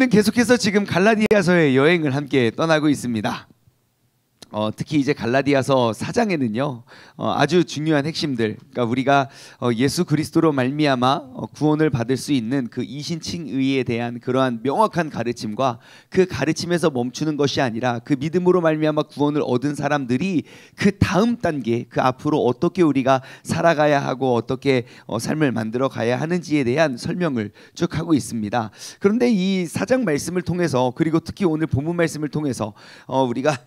우리는 계속해서 지금 갈라디아서의 여행을 함께 떠나고 있습니다. 특히 이제 갈라디아서 4장에는요 아주 중요한 핵심들, 그러니까 우리가 예수 그리스도로 말미암아 구원을 받을 수 있는 그 이신칭의에 대한 그러한 명확한 가르침과 그 가르침에서 멈추는 것이 아니라 그 믿음으로 말미암아 구원을 얻은 사람들이 그 다음 단계, 그 앞으로 어떻게 우리가 살아가야 하고 어떻게 삶을 만들어 가야 하는지에 대한 설명을 쭉 하고 있습니다. 그런데 이 4장 말씀을 통해서, 그리고 특히 오늘 본문 말씀을 통해서 우리가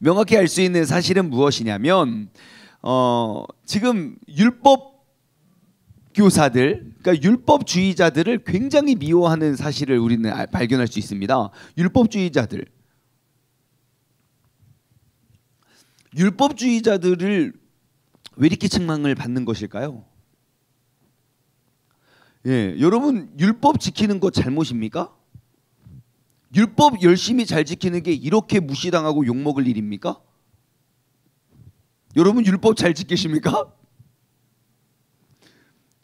명확히 알 수 있는 사실은 무엇이냐면 지금 율법 교사들, 그러니까 율법주의자들을 굉장히 미워하는 사실을 우리는 발견할 수 있습니다. 율법주의자들을 왜 이렇게 책망을 받는 것일까요? 예, 여러분 율법 지키는 거 잘못입니까? 율법 열심히 잘 지키는 게 이렇게 무시당하고 욕먹을 일입니까? 여러분 율법 잘 지키십니까?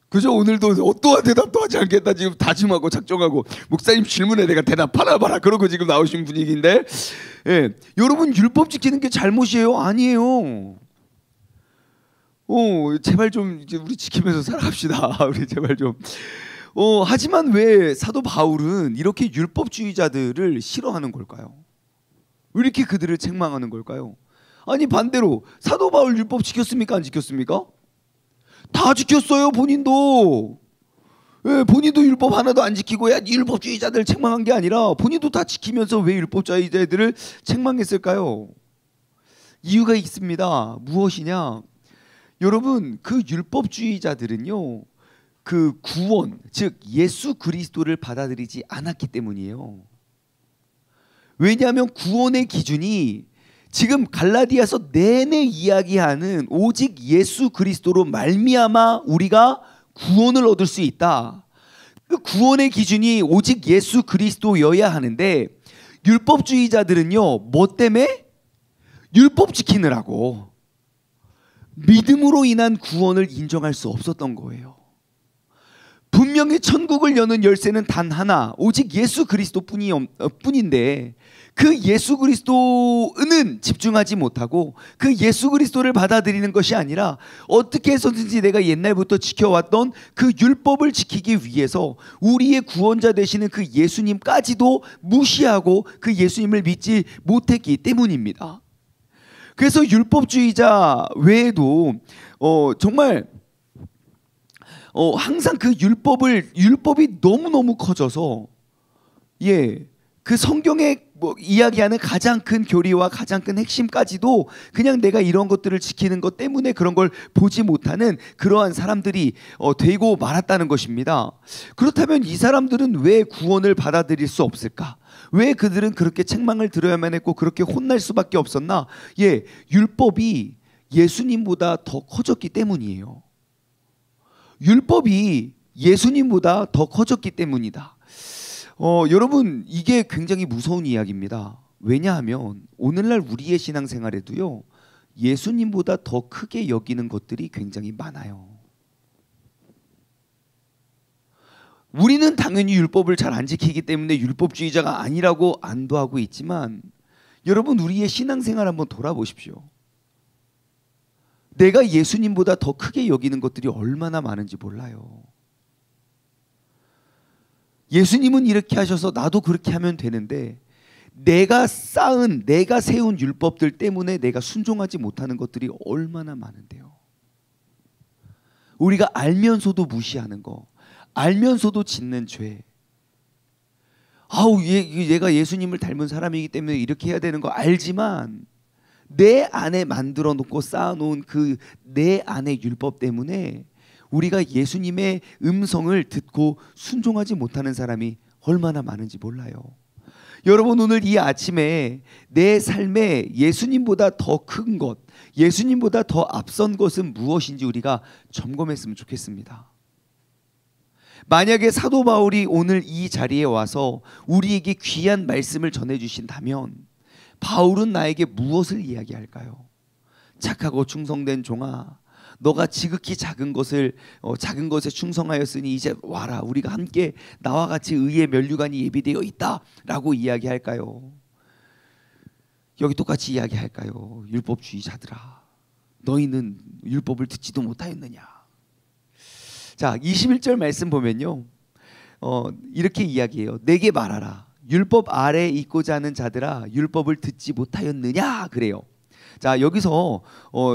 그죠? 오늘도 어떠한 대답도 하지 않겠다 지금 다짐하고 작정하고, 목사님 질문에 내가 대답하나 봐라 그러고 지금 나오신 분위기인데, 예, 여러분 율법 지키는 게 잘못이에요? 아니에요. 제발 좀 이제 우리 지키면서 살아갑시다. 우리 제발 좀. 하지만 왜 사도 바울은 이렇게 율법주의자들을 싫어하는 걸까요? 왜 이렇게 그들을 책망하는 걸까요? 아니 반대로 사도 바울 율법 지켰습니까? 안 지켰습니까? 다 지켰어요. 본인도. 예, 본인도 율법 하나도 안 지키고 율법주의자들 책망한 게 아니라 본인도 다 지키면서 왜 율법주의자들을 책망했을까요? 이유가 있습니다. 무엇이냐? 여러분 그 율법주의자들은요 그 구원, 즉 예수 그리스도를 받아들이지 않았기 때문이에요. 왜냐하면 구원의 기준이 지금 갈라디아서 내내 이야기하는 오직 예수 그리스도로 말미암아 우리가 구원을 얻을 수 있다. 그 구원의 기준이 오직 예수 그리스도여야 하는데 율법주의자들은요 뭐 때문에? 율법 지키느라고 믿음으로 인한 구원을 인정할 수 없었던 거예요. 분명히 천국을 여는 열쇠는 단 하나, 오직 예수 그리스도 뿐인데 그 예수 그리스도는 집중하지 못하고 그 예수 그리스도를 받아들이는 것이 아니라 어떻게 해서든지 내가 옛날부터 지켜왔던 그 율법을 지키기 위해서 우리의 구원자 되시는 그 예수님까지도 무시하고 그 예수님을 믿지 못했기 때문입니다. 그래서 율법주의자 외에도 정말 항상 그 율법이 너무너무 커져서 그 성경에 이야기하는 가장 큰 교리와 가장 큰 핵심까지도 그냥 내가 이런 것들을 지키는 것 때문에 그런 걸 보지 못하는 그러한 사람들이 되고 말았다는 것입니다. 그렇다면 이 사람들은 왜 구원을 받아들일 수 없을까? 왜 그들은 그렇게 책망을 들어야만 했고 그렇게 혼날 수밖에 없었나? 율법이 예수님보다 더 커졌기 때문이에요. 율법이 예수님보다 더 커졌기 때문이다. 여러분 이게 굉장히 무서운 이야기입니다. 왜냐하면 오늘날 우리의 신앙생활에도요 예수님보다 더 크게 여기는 것들이 굉장히 많아요. 우리는 당연히 율법을 잘 안 지키기 때문에 율법주의자가 아니라고 안도하고 있지만 여러분 우리의 신앙생활 한번 돌아보십시오. 내가 예수님보다 더 크게 여기는 것들이 얼마나 많은지 몰라요. 예수님은 이렇게 하셔서 나도 그렇게 하면 되는데 내가 세운 율법들 때문에 내가 순종하지 못하는 것들이 얼마나 많은데요. 우리가 알면서도 무시하는 거, 알면서도 짓는 죄. 얘가 예수님을 닮은 사람이기 때문에 이렇게 해야 되는 거 알지만 내 안에 만들어 놓고 쌓아놓은 그 내 안의 율법 때문에 우리가 예수님의 음성을 듣고 순종하지 못하는 사람이 얼마나 많은지 몰라요. 여러분 오늘 이 아침에 내 삶에 예수님보다 더 큰 것, 예수님보다 더 앞선 것은 무엇인지 우리가 점검했으면 좋겠습니다. 만약에 사도 바울이 오늘 이 자리에 와서 우리에게 귀한 말씀을 전해주신다면 바울은 나에게 무엇을 이야기할까요? 착하고 충성된 종아, 너가 지극히 작은 것에 충성하였으니 이제 와라. 우리가 함께 나와 같이 의의 면류관이 예비되어 있다라고 이야기할까요? 여기 똑같이 이야기할까요? 율법주의자들아, 너희는 율법을 듣지도 못하였느냐. 자, 21절 말씀 보면요, 이렇게 이야기해요. 내게 말하라. 율법 아래에 있고자 하는 자들아, 율법을 듣지 못하였느냐 그래요. 자, 여기서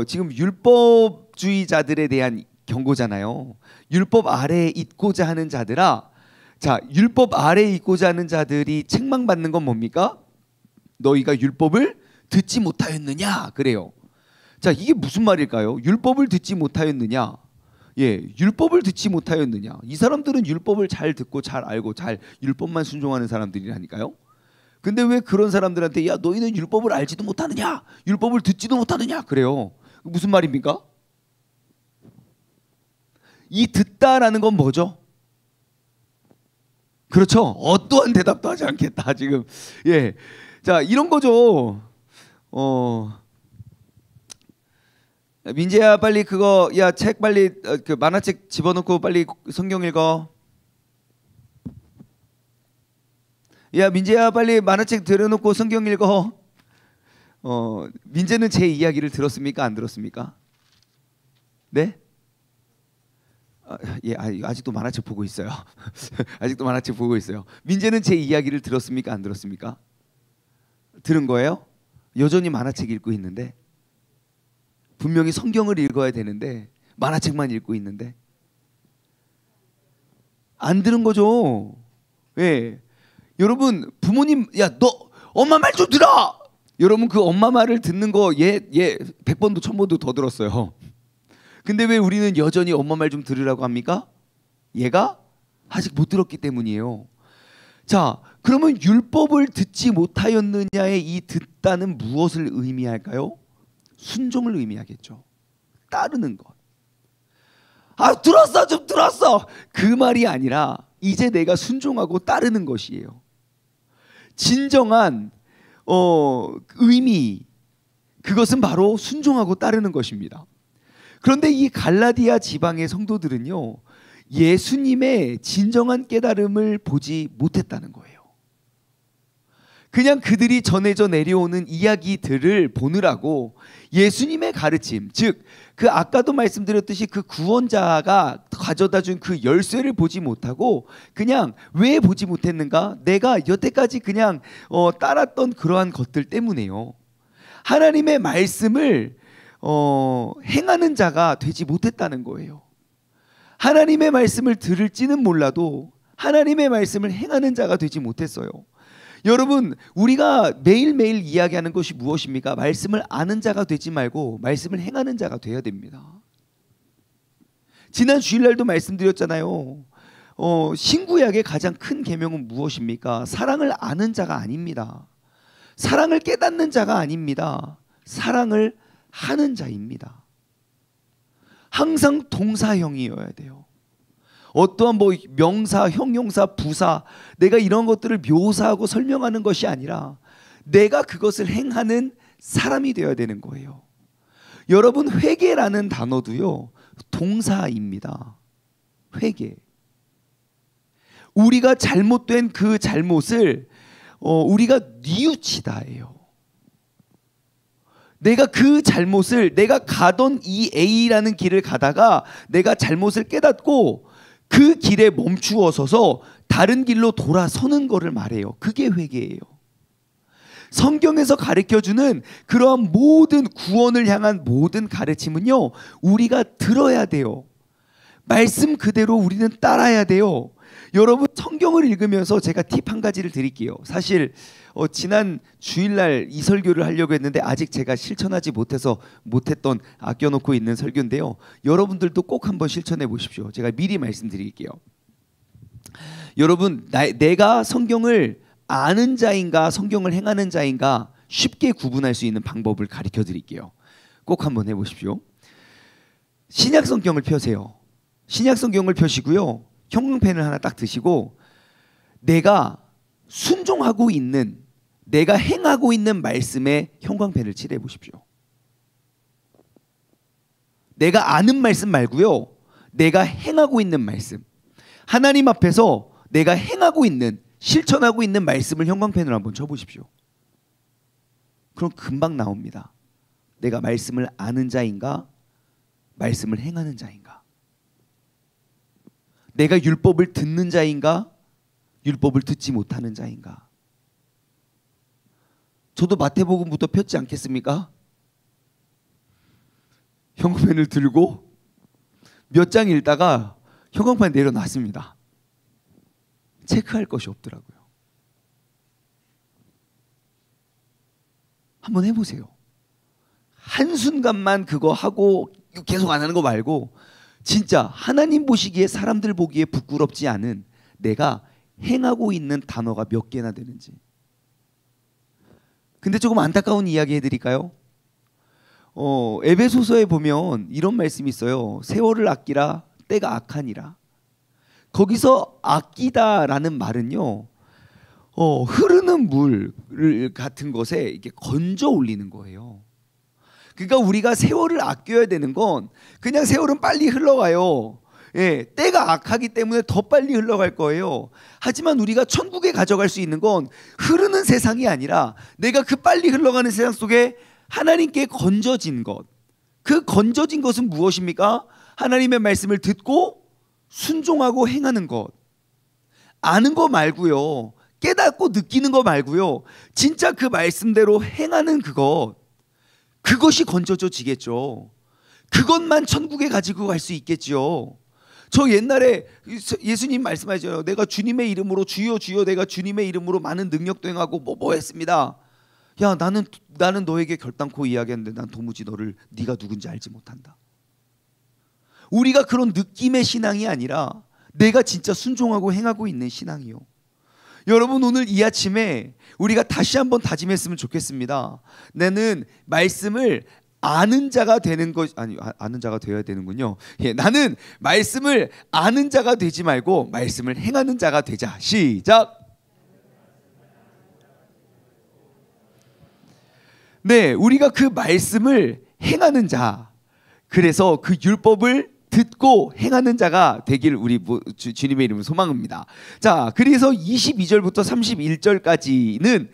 지금 율법주의자들에 대한 경고잖아요. 율법 아래에 있고자 하는 자들아. 자, 율법 아래에 있고자 하는 자들이 책망받는 건 뭡니까? 너희가 율법을 듣지 못하였느냐 그래요. 자, 이게 무슨 말일까요? 율법을 듣지 못하였느냐. 예, 율법을 듣지 못하였느냐. 이 사람들은 율법을 잘 듣고 잘 알고 잘 율법만 순종하는 사람들이라니까요. 근데 왜 그런 사람들한테 야, 너희는 율법을 알지도 못하느냐, 율법을 듣지도 못하느냐 그래요. 무슨 말입니까? 이 듣다라는 건 뭐죠? 그렇죠. 어떠한 대답도 하지 않겠다 지금. 예, 자, 이런 거죠. 민재야, 빨리 그거, 야, 책 빨리 그 만화책 집어넣고 빨리 성경 읽어. 야, 민재야, 빨리 만화책 들여놓고 성경 읽어. 민재는 제 이야기를 들었습니까? 안 들었습니까? 네? 예, 아직도 만화책 보고 있어요. 아직도 만화책 보고 있어요. 민재는 제 이야기를 들었습니까? 안 들었습니까? 들은 거예요? 여전히 만화책 읽고 있는데, 분명히 성경을 읽어야 되는데 만화책만 읽고 있는데 안 들은 거죠. 예, 여러분, 부모님, 야, 너 엄마 말 좀 들어. 여러분, 그 엄마 말을 듣는 거 얘 100번도 1000번도 더 들었어요. 근데 왜 우리는 여전히 엄마 말 좀 들으라고 합니까? 얘가 아직 못 들었기 때문이에요. 자, 그러면 율법을 듣지 못하였느냐의 이 듣다는 무엇을 의미할까요? 순종을 의미하겠죠. 따르는 것. 아, 들었어, 좀 들었어, 그 말이 아니라 이제 내가 순종하고 따르는 것이에요. 진정한 의미, 그것은 바로 순종하고 따르는 것입니다. 그런데 이 갈라디아 지방의 성도들은요, 예수님의 진정한 깨달음을 보지 못했다는 거예요. 그냥 그들이 전해져 내려오는 이야기들을 보느라고 예수님의 가르침, 즉 그 아까도 말씀드렸듯이 그 구원자가 가져다 준 그 열쇠를 보지 못하고, 그냥 왜 보지 못했는가? 내가 여태까지 그냥 따랐던 그러한 것들 때문에요. 하나님의 말씀을 행하는 자가 되지 못했다는 거예요. 하나님의 말씀을 들을지는 몰라도 하나님의 말씀을 행하는 자가 되지 못했어요. 여러분, 우리가 매일매일 이야기하는 것이 무엇입니까? 말씀을 아는 자가 되지 말고 말씀을 행하는 자가 되어야 됩니다. 지난 주일날도 말씀드렸잖아요. 신구약의 가장 큰 계명은 무엇입니까? 사랑을 아는 자가 아닙니다. 사랑을 깨닫는 자가 아닙니다. 사랑을 하는 자입니다. 항상 동사형이어야 돼요. 어떠한 명사, 형용사, 부사, 내가 이런 것들을 묘사하고 설명하는 것이 아니라 내가 그것을 행하는 사람이 되어야 되는 거예요. 여러분, 회개라는 단어도요, 동사입니다. 회개. 우리가 잘못된 그 잘못을 우리가 뉘우치다예요. 내가 그 잘못을, 내가 가던 이 A라는 길을 가다가 내가 잘못을 깨닫고 그 길에 멈추어 서서 다른 길로 돌아서는 것을 말해요. 그게 회개예요. 성경에서 가르쳐주는 그러한 모든 구원을 향한 모든 가르침은요, 우리가 들어야 돼요. 말씀 그대로 우리는 따라야 돼요. 여러분, 성경을 읽으면서 제가 팁 한 가지를 드릴게요. 사실 지난 주일날 이 설교를 하려고 했는데 아직 제가 실천하지 못했던 아껴놓고 있는 설교인데요. 여러분들도 꼭 한번 실천해 보십시오. 제가 미리 말씀드릴게요. 여러분, 내가 성경을 아는 자인가 성경을 행하는 자인가 쉽게 구분할 수 있는 방법을 가르쳐 드릴게요. 꼭 한번 해보십시오. 신약 성경을 펴세요. 신약 성경을 펴시고요, 형광펜을 하나 딱 드시고 내가 순종하고 있는, 내가 행하고 있는 말씀에 형광펜을 칠해 보십시오. 내가 아는 말씀 말고요, 내가 행하고 있는 말씀. 하나님 앞에서 내가 행하고 있는, 실천하고 있는 말씀을 형광펜으로 한번 쳐보십시오. 그럼 금방 나옵니다. 내가 말씀을 아는 자인가, 말씀을 행하는 자인가. 내가 율법을 듣는 자인가, 율법을 듣지 못하는 자인가. 저도 마태복음부터 폈지 않겠습니까? 형광펜을 들고 몇 장 읽다가 형광펜 내려놨습니다. 체크할 것이 없더라고요. 한번 해보세요. 한순간만 그거 하고 계속 안 하는 거 말고, 진짜 하나님 보시기에, 사람들 보기에 부끄럽지 않은 내가 행하고 있는 단어가 몇 개나 되는지. 근데 조금 안타까운 이야기 해드릴까요? 에베소서에 보면 이런 말씀이 있어요. 세월을 아끼라, 때가 악하니라. 거기서 아끼다라는 말은요, 흐르는 물 같은 것에 이렇게 건져 올리는 거예요. 그러니까 우리가 세월을 아껴야 되는 건, 그냥 세월은 빨리 흘러가요. 예, 때가 악하기 때문에 더 빨리 흘러갈 거예요. 하지만 우리가 천국에 가져갈 수 있는 건 흐르는 세상이 아니라, 내가 그 빨리 흘러가는 세상 속에 하나님께 건져진 것. 그 건져진 것은 무엇입니까? 하나님의 말씀을 듣고 순종하고 행하는 것. 아는 거 말고요, 깨닫고 느끼는 거 말고요, 진짜 그 말씀대로 행하는 그것, 그것이 건져지겠죠. 그것만 천국에 가지고 갈 수 있겠죠. 저 옛날에 예수님 말씀하죠. 내가 주님의 이름으로, 주여 주여 내가 주님의 이름으로 많은 능력도 행하고 뭐 했습니다. 야, 나는 너에게 결단코 이야기하는데 난 도무지 네가 누군지 알지 못한다. 우리가 그런 느낌의 신앙이 아니라 내가 진짜 순종하고 행하고 있는 신앙이요. 여러분, 오늘 이 아침에 우리가 다시 한번 다짐했으면 좋겠습니다. 나는 말씀을 아는 자가 되는 것, 아는 자가 되어야 되는군요. 예, 나는 말씀을 아는 자가 되지 말고 말씀을 행하는 자가 되자. 시작. 네, 우리가 그 말씀을 행하는 자, 그래서 그 율법을 듣고 행하는 자가 되길 우리 주님의 이름으로 소망합니다. 자, 그래서 22절부터 31절까지는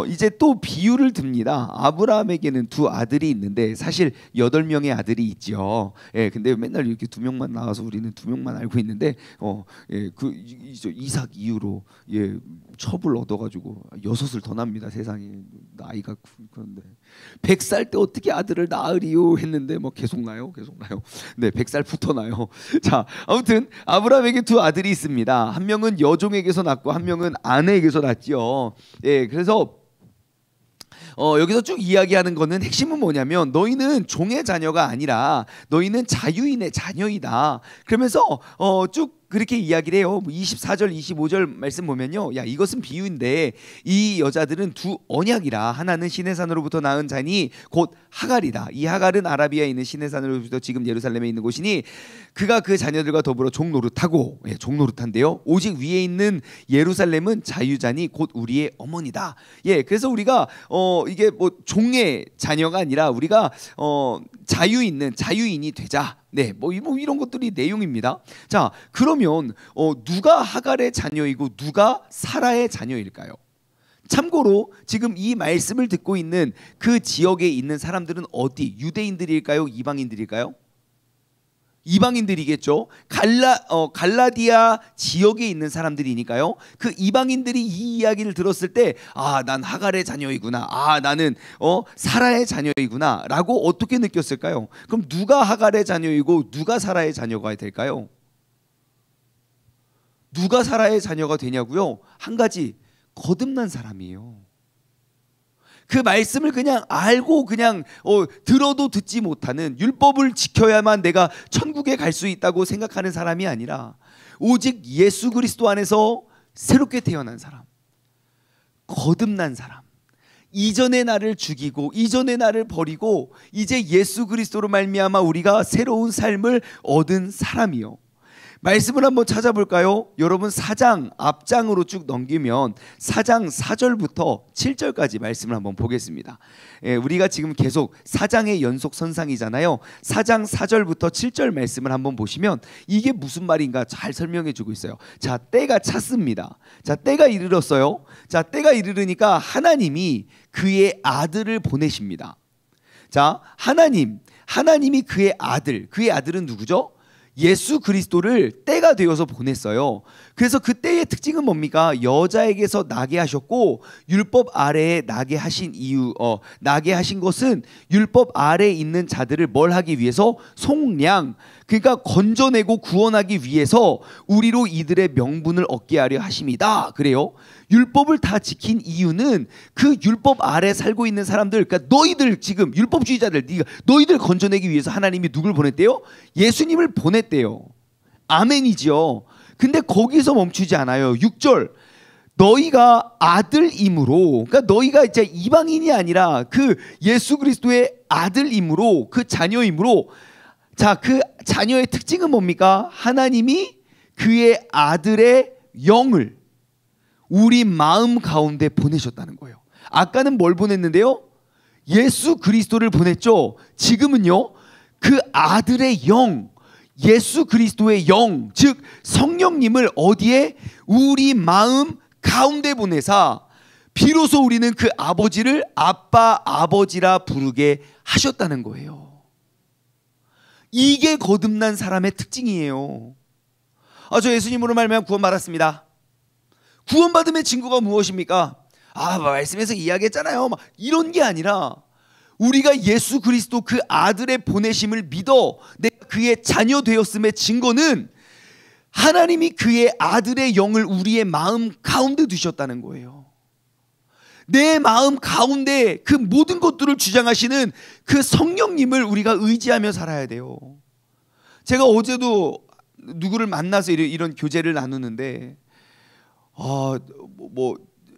이제 또 비유를 듭니다. 아브라함에게는 두 아들이 있는데 사실 8명의 아들이 있죠. 예, 근데 맨날 이렇게 2명만 나와서 우리는 2명만 알고 있는데, 그 이삭 이후로 첩을 얻어가지고 6을 더 납니다. 세상에 나이가. 그런데 100살 때 어떻게 아들을 낳으리요 했는데 뭐 계속 나요. 네, 100살 붙어나요. 자, 아무튼 아브라함에게 두 아들이 있습니다. 한 명은 여종에게서 낳고 한 명은 아내에게서 낳지요. 예, 그래서 여기서 쭉 이야기하는 거는, 핵심은 뭐냐면 너희는 종의 자녀가 아니라 너희는 자유인의 자녀이다. 그러면서 쭉 그렇게 이야기를 해요. 24절 25절 말씀 보면요, 야, 이것은 비유인데 이 여자들은 두 언약이라. 하나는 시내산으로부터 낳은 자니 곧 하갈이다. 이 하갈은 아라비아에 있는 시내산으로부터 지금 예루살렘에 있는 곳이니 그가 그 자녀들과 더불어 종노릇하고, 종노릇한데요, 오직 위에 있는 예루살렘은 자유자니 곧 우리의 어머니다. 예, 그래서 우리가 이게 뭐 종의 자녀가 아니라 우리가 자유인이 되자. 네, 뭐 이런 것들이 내용입니다. 자, 그러면 누가 하갈의 자녀이고 누가 사라의 자녀일까요? 참고로 지금 이 말씀을 듣고 있는 그 지역에 있는 사람들은 어디? 유대인들일까요? 이방인들일까요? 이방인들이겠죠. 갈라디아 지역에 있는 사람들이니까요. 그 이방인들이 이 이야기를 들었을 때, 난 하갈의 자녀이구나, 나는 사라의 자녀이구나 라고 어떻게 느꼈을까요? 그럼 누가 하갈의 자녀이고 누가 사라의 자녀가 될까요? 누가 사라의 자녀가 되냐고요? 한 가지, 거듭난 사람이에요. 그 말씀을 그냥 알고 그냥 들어도 듣지 못하는, 율법을 지켜야만 내가 천국에 갈 수 있다고 생각하는 사람이 아니라 오직 예수 그리스도 안에서 새롭게 태어난 사람, 거듭난 사람, 이전의 나를 죽이고 이전의 나를 버리고 이제 예수 그리스도로 말미암아 우리가 새로운 삶을 얻은 사람이요. 말씀을 한번 찾아볼까요? 여러분 4장 앞장으로 쭉 넘기면 4장 4절부터 7절까지 말씀을 한번 보겠습니다. 우리가 지금 계속 4장의 연속 선상이잖아요. 4장 4절부터 7절 말씀을 한번 보시면 이게 무슨 말인가 잘 설명해 주고 있어요. 자, 때가 찼습니다. 자, 때가 이르렀어요. 자, 때가 이르르니까 하나님이 그의 아들을 보내십니다. 자, 하나님이 그의 아들은 누구죠? 예수 그리스도를 때가 되어서 보냈어요. 그래서 그 때의 특징은 뭡니까? 여자에게서 나게 하셨고 율법 아래에 나게 하신 나게 하신 것은 율법 아래에 있는 자들을 뭘 하기 위해서? 속량, 그러니까 건져내고 구원하기 위해서 우리로 이들의 명분을 얻게 하려 하심이다. 그래요. 율법을 다 지킨 이유는 그 율법 아래 살고 있는 사람들, 그러니까 너희들 지금 율법주의자들, 너희들 건져내기 위해서 하나님이 누굴 보냈대요? 예수님을 보냈대요. 아멘이지요. 근데 거기서 멈추지 않아요. 6절, 너희가 아들임으로, 그러니까 너희가 이제 이방인이 아니라 그 예수 그리스도의 아들임으로, 그 자녀임으로. 자, 그 자녀의 특징은 뭡니까? 하나님이 그의 아들의 영을 우리 마음 가운데 보내셨다는 거예요. 아까는 뭘 보냈는데요? 예수 그리스도를 보냈죠. 지금은요, 그 아들의 영, 예수 그리스도의 영, 즉 성령님을 어디에? 우리 마음 가운데 보내사 비로소 우리는 그 아버지를 아빠, 아버지라 부르게 하셨다는 거예요. 이게 거듭난 사람의 특징이에요. 저 예수님으로 말미암아 구원받았습니다. 구원받음의 증거가 무엇입니까? 말씀에서 이야기했잖아요. 이런 게 아니라 우리가 예수 그리스도 그 아들의 보내심을 믿어 내가 그의 자녀 되었음의 증거는 하나님이 그의 아들의 영을 우리의 마음 가운데 두셨다는 거예요. 내 마음 가운데 그 모든 것들을 주장하시는 그 성령님을 우리가 의지하며 살아야 돼요. 제가 어제도 누구를 만나서 이런 교제를 나누는데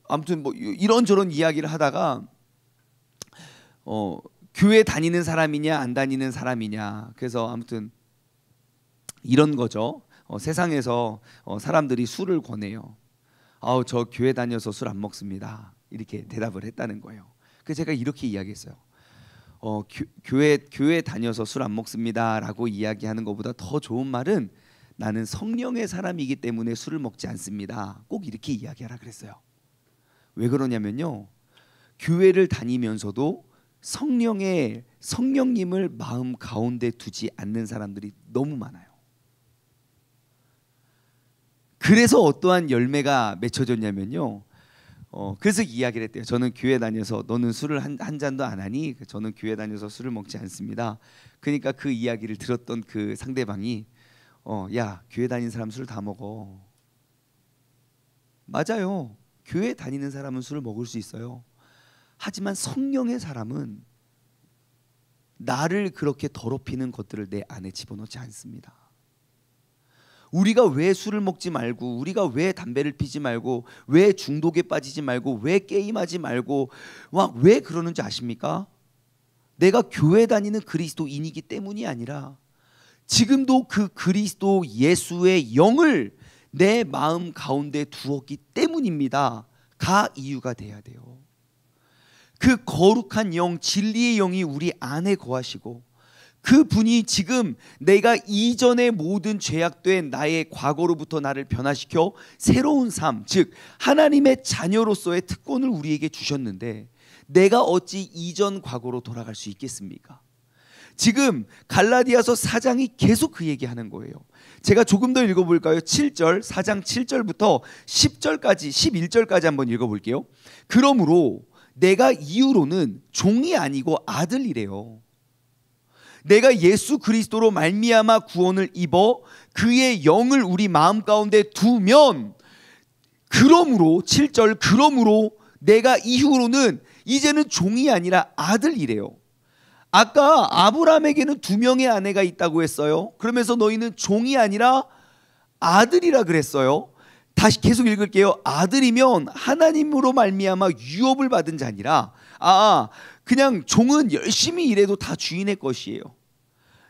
아무튼 이런저런 이야기를 하다가 교회 다니는 사람이냐 안 다니는 사람이냐, 그래서 아무튼 이런 거죠. 세상에서 사람들이 술을 권해요. 저 교회 다녀서 술 안 먹습니다. 이렇게 대답을 했다는 거예요. 그래서 제가 이렇게 이야기했어요. 교회 다녀서 술 안 먹습니다라고 이야기하는 것보다 더 좋은 말은 나는 성령의 사람이기 때문에 술을 먹지 않습니다. 꼭 이렇게 이야기하라 그랬어요. 왜 그러냐면요, 교회를 다니면서도 성령님을 마음 가운데 두지 않는 사람들이 너무 많아요. 그래서 어떠한 열매가 맺혀졌냐면요, 그래서 이야기를 했대요. 저는 교회 다녀서, 너는 술을 한 잔도 안 하니? 저는 교회 다녀서 술을 먹지 않습니다. 그러니까 그 이야기를 들었던 그 상대방이 야, 교회 다니는 사람 술 다 먹어. 맞아요. 교회 다니는 사람은 술을 먹을 수 있어요. 하지만 성령의 사람은 나를 그렇게 더럽히는 것들을 내 안에 집어넣지 않습니다. 우리가 왜 술을 먹지 말고, 우리가 왜 담배를 피지 말고, 왜 중독에 빠지지 말고, 왜 게임하지 말고 왜 그러는지 아십니까? 내가 교회 다니는 그리스도인이기 때문이 아니라 지금도 그 그리스도 예수의 영을 내 마음 가운데 두었기 때문입니다. 가 이유가 돼야 돼요. 그 거룩한 영, 진리의 영이 우리 안에 거하시고, 그 분이 지금 내가 이전의 모든 죄악된 나의 과거로부터 나를 변화시켜 새로운 삶, 즉 하나님의 자녀로서의 특권을 우리에게 주셨는데 내가 어찌 이전 과거로 돌아갈 수 있겠습니까? 지금 갈라디아서 4장이 계속 그 얘기하는 거예요. 제가 조금 더 읽어볼까요? 7절, 4장 7절부터 10절까지 11절까지 한번 읽어볼게요. 그러므로 내가 이후로는 종이 아니고 아들이래요. 내가 예수 그리스도로 말미암아 구원을 입어 그의 영을 우리 마음 가운데 두면, 그러므로 7절, 그러므로 내가 이후로는 이제는 종이 아니라 아들이래요. 아까 아브라함에게는 2명의 아내가 있다고 했어요. 그러면서 너희는 종이 아니라 아들이라 그랬어요. 다시 계속 읽을게요. 아들이면 하나님으로 말미암아 유업을 받은 자니라. 그냥 종은 열심히 일해도 다 주인의 것이에요.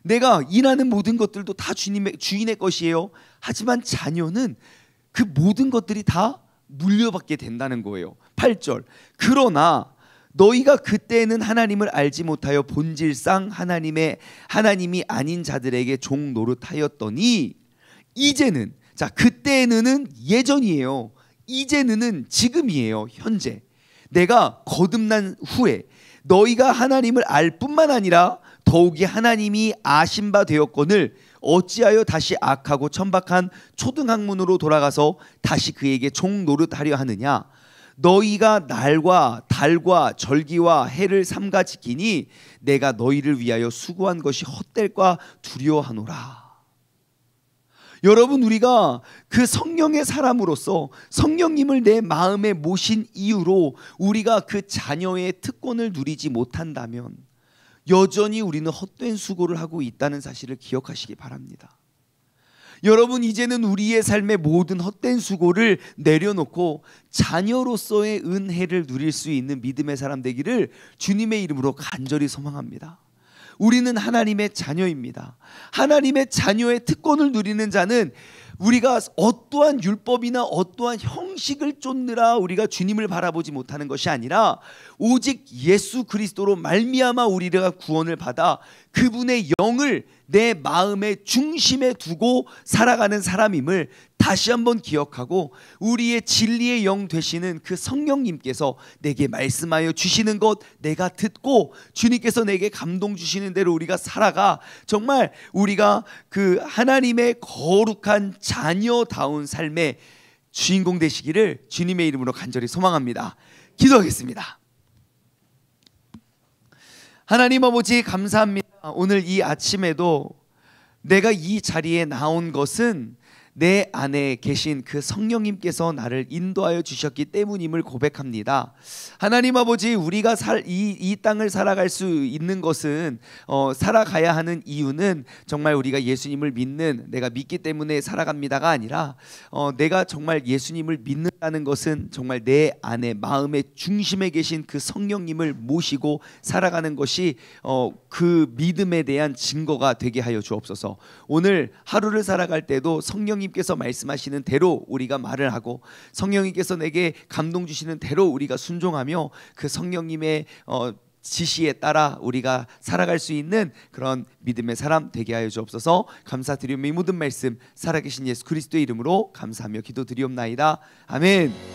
내가 일하는 모든 것들도 다 주인의 것이에요. 하지만 자녀는 그 모든 것들이 다 물려받게 된다는 거예요. 8절. 그러나 너희가 그때는 하나님을 알지 못하여 본질상 하나님이 아닌 자들에게 종 노릇하였더니 이제는, 자, 그때는 예전이에요. 이제는 지금이에요. 현재. 내가 거듭난 후에 너희가 하나님을 알 뿐만 아니라 더욱이 하나님이 아신 바 되었거늘 어찌하여 다시 악하고 천박한 초등학문으로 돌아가서 다시 그에게 종 노릇하려 하느냐. 너희가 날과 달과 절기와 해를 삼가 지키니 내가 너희를 위하여 수고한 것이 헛될까 두려워하노라. 여러분, 우리가 그 성령의 사람으로서 성령님을 내 마음에 모신 이유로 우리가 그 자녀의 특권을 누리지 못한다면 여전히 우리는 헛된 수고를 하고 있다는 사실을 기억하시기 바랍니다. 여러분, 이제는 우리의 삶의 모든 헛된 수고를 내려놓고 자녀로서의 은혜를 누릴 수 있는 믿음의 사람 되기를 주님의 이름으로 간절히 소망합니다. 우리는 하나님의 자녀입니다. 하나님의 자녀의 특권을 누리는 자는 우리가 어떠한 율법이나 어떠한 형식을 쫓느라 우리가 주님을 바라보지 못하는 것이 아니라 오직 예수 그리스도로 말미암아 우리가 구원을 받아 그분의 영을 내 마음의 중심에 두고 살아가는 사람임을 다시 한번 기억하고 우리의 진리의 영 되시는 그 성령님께서 내게 말씀하여 주시는 것 내가 듣고 주님께서 내게 감동 주시는 대로 우리가 살아가 정말 우리가 그 하나님의 거룩한 자녀다운 삶의 주인공 되시기를 주님의 이름으로 간절히 소망합니다. 기도하겠습니다. 하나님 아버지, 감사합니다. 오늘 이 아침에도 내가 이 자리에 나온 것은 내 안에 계신 그 성령님께서 나를 인도하여 주셨기 때문임을 고백합니다. 하나님 아버지, 우리가 이 땅을 살아갈 수 있는 것은 살아가야 하는 이유는 정말 우리가 예수님을 믿는, 내가 믿기 때문에 살아갑니다가 아니라 내가 정말 예수님을 믿는다는 것은 정말 내 안에 마음의 중심에 계신 그 성령님을 모시고 살아가는 것이 그 믿음에 대한 증거가 되게 하여 주옵소서. 오늘 하루를 살아갈 때도 성령님께서 말씀하시는 대로 우리가 말을 하고 성령님께서 내게 감동 주시는 대로 우리가 순종하며 그 성령님의 지시에 따라 우리가 살아갈 수 있는 그런 믿음의 사람 되게 하여 주옵소서. 감사드리며 이 모든 말씀 살아계신 예수 그리스도의 이름으로 감사하며 기도드리옵나이다. 아멘.